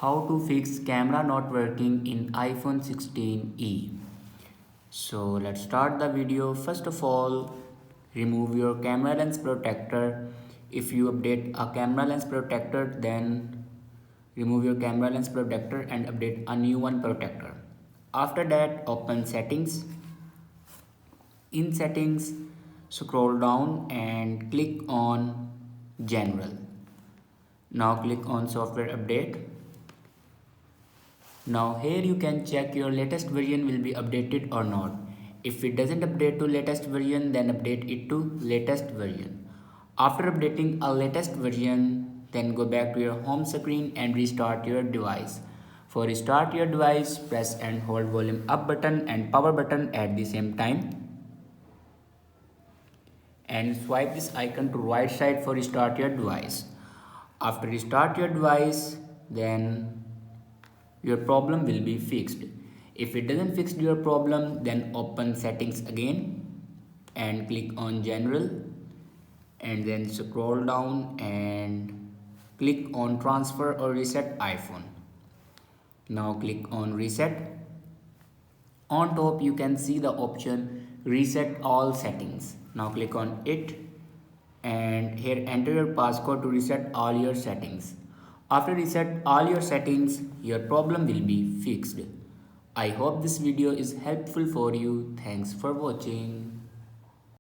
How to fix camera not working in iPhone 16e. So let's start the video. First of all, remove your camera lens protector. If you update a camera lens protector, then remove your camera lens protector and update a new one protector. After that, open settings. In settings, scroll down and click on general. Now click on software update. Now here you can check your latest version will be updated or not. If it doesn't update to latest version, then update it to latest version. After updating a latest version, then go back to your home screen and restart your device. For restart your device, press and hold volume up button and power button at the same time. And swipe this icon to right side for restart your device. After restart your device, then your problem will be fixed. If it doesn't fix your problem, then open settings again and click on general and then scroll down and click on transfer or reset iPhone. Now click on reset. On top you can see the option reset all settings. Now click on it and here enter your passcode to reset all your settings. After reset all your settings, your problem will be fixed. I hope this video is helpful for you. Thanks for watching.